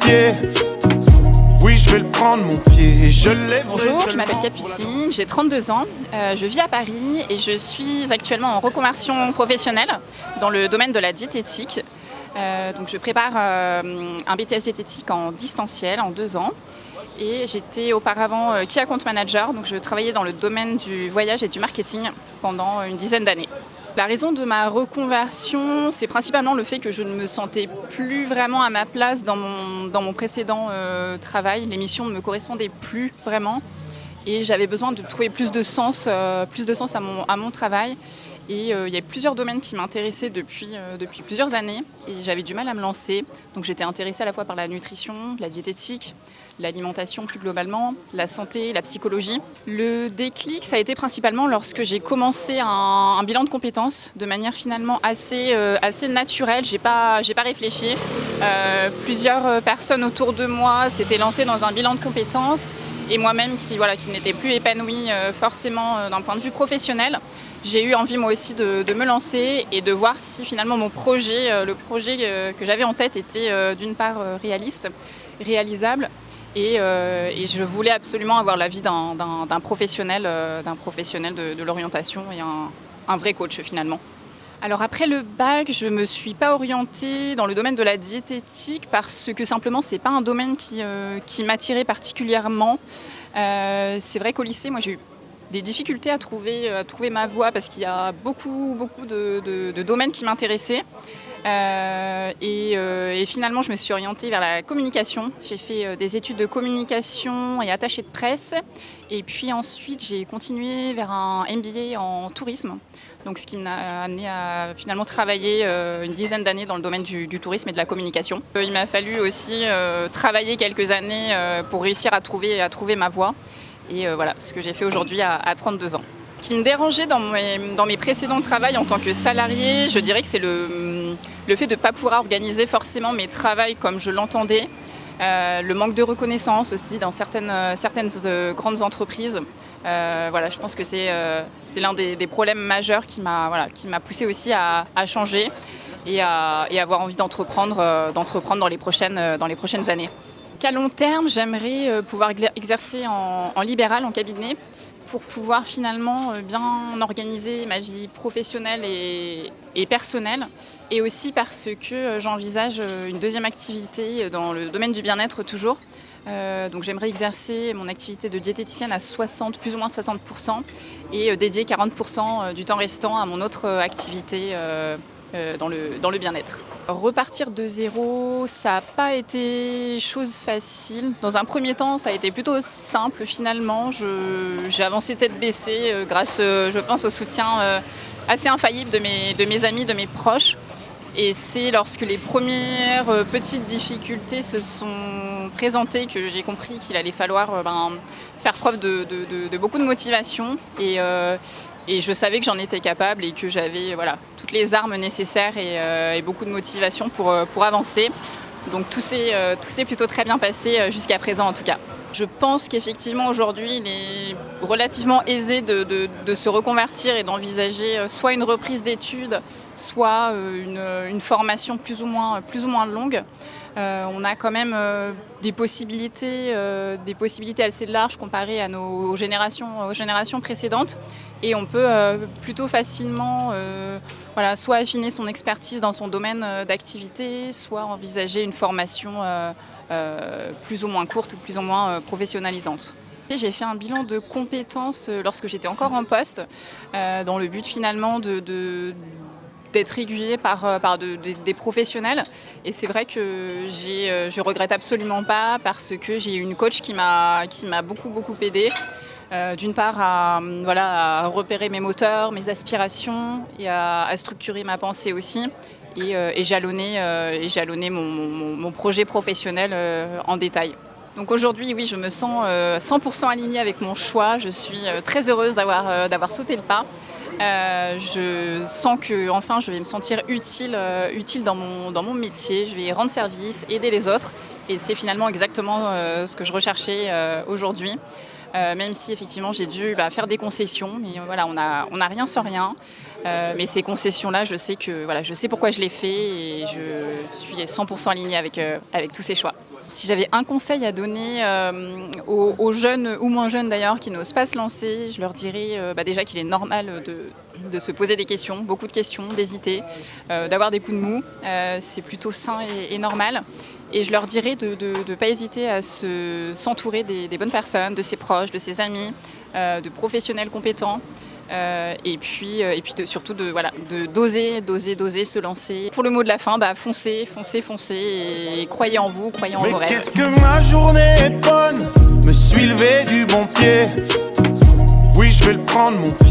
pied. Oui, je vais le prendre mon pied, je lèverai. Bonjour, je m'appelle Capucine, j'ai 32 ans, je vis à Paris et je suis actuellement en reconversion professionnelle dans le domaine de la diététique. Donc je prépare un BTS diététique en distanciel en 2 ans et j'étais auparavant Key Account Manager, donc je travaillais dans le domaine du voyage et du marketing pendant une dizaine d'années. La raison de ma reconversion, c'est principalement le fait que je ne me sentais plus vraiment à ma place dans mon précédent travail. Les missions ne me correspondaient plus vraiment et j'avais besoin de trouver plus de sens à mon travail. Et il y a plusieurs domaines qui m'intéressaient depuis plusieurs années et j'avais du mal à me lancer. Donc j'étais intéressée à la fois par la nutrition, la diététique, l'alimentation plus globalement, la santé, la psychologie. Le déclic, ça a été principalement lorsque j'ai commencé un bilan de compétences de manière finalement assez naturelle. J'ai pas réfléchi. Plusieurs personnes autour de moi s'étaient lancées dans un bilan de compétences et moi-même qui n'étais plus épanouie forcément d'un point de vue professionnel. J'ai eu envie moi aussi de me lancer et de voir si finalement le projet que j'avais en tête était d'une part réaliste, réalisable et je voulais absolument avoir l'avis d'un professionnel de l'orientation et un vrai coach finalement. Alors après le bac, je ne me suis pas orientée dans le domaine de la diététique parce que simplement c'est pas un domaine qui m'attirait particulièrement. C'est vrai qu'au lycée, moi j'ai eu des difficultés à trouver ma voie parce qu'il y a beaucoup de domaines qui m'intéressaient. Et finalement, je me suis orientée vers la communication. J'ai fait des études de communication et attachée de presse. Et puis ensuite, j'ai continué vers un MBA en tourisme. Donc, ce qui m'a amené à finalement travailler une dizaine d'années dans le domaine du tourisme et de la communication. Il m'a fallu aussi travailler quelques années pour réussir à trouver ma voie. Et voilà, ce que j'ai fait aujourd'hui à 32 ans. Ce qui me dérangeait dans mes précédents travails en tant que salarié, je dirais que c'est le fait de ne pas pouvoir organiser forcément mes travails comme je l'entendais. Le manque de reconnaissance aussi dans certaines grandes entreprises. Je pense que c'est l'un des problèmes majeurs qui m'a poussé aussi à changer et à avoir envie d'entreprendre dans les prochaines années. Qu'à long terme, j'aimerais pouvoir exercer en libéral, en cabinet, pour pouvoir finalement bien organiser ma vie professionnelle et personnelle. Et aussi parce que j'envisage une deuxième activité dans le domaine du bien-être toujours. Donc j'aimerais exercer mon activité de diététicienne à plus ou moins 60% et dédier 40% du temps restant à mon autre activité dans le bien-être. Repartir de zéro, ça n'a pas été chose facile. Dans un premier temps, ça a été plutôt simple finalement. J'ai avancé tête baissée grâce, je pense, au soutien assez infaillible de mes amis, de mes proches. Et c'est lorsque les premières petites difficultés se sont présentées que j'ai compris qu'il allait falloir faire preuve de beaucoup de motivation. Et je savais que j'en étais capable et que j'avais toutes les armes nécessaires et beaucoup de motivation pour avancer. Donc tout s'est plutôt très bien passé jusqu'à présent en tout cas. Je pense qu'effectivement aujourd'hui il est relativement aisé de se reconvertir et d'envisager soit une reprise d'études, soit une formation plus ou moins longue. On a quand même des possibilités assez larges comparées à aux générations précédentes et on peut plutôt facilement soit affiner son expertise dans son domaine d'activité, soit envisager une formation plus ou moins courte, plus ou moins professionnalisante. J'ai fait un bilan de compétences lorsque j'étais encore en poste, dans le but finalement d'être régulier par des professionnels. Et c'est vrai que je regrette absolument pas parce que j'ai eu une coach qui m'a beaucoup aidée. D'une part à repérer mes moteurs, mes aspirations et à structurer ma pensée aussi et jalonner mon projet professionnel en détail. Donc aujourd'hui, oui, je me sens 100% alignée avec mon choix. Je suis très heureuse d'avoir sauté le pas. Je sens que enfin, je vais me sentir utile dans mon métier. Je vais rendre service, aider les autres. Et c'est finalement exactement ce que je recherchais aujourd'hui. Même si effectivement j'ai dû faire des concessions, mais on n'a rien sans rien. Mais ces concessions-là, je sais pourquoi je les fais et je suis 100% alignée avec tous ces choix. Si j'avais un conseil à donner aux jeunes ou moins jeunes d'ailleurs qui n'osent pas se lancer, je leur dirais déjà qu'il est normal de se poser des questions, beaucoup de questions, d'hésiter, d'avoir des coups de mou. C'est plutôt sain et normal. Et je leur dirais de ne pas hésiter à s'entourer des bonnes personnes, de ses proches, de ses amis, de professionnels compétents. Et puis surtout d'oser se lancer. Pour le mot de la fin, foncez et croyez en vous, croyez en vos rêves. Mais qu'est-ce que ma journée est bonne, me suis levé du bon pied. Oui, je vais le prendre mon pied.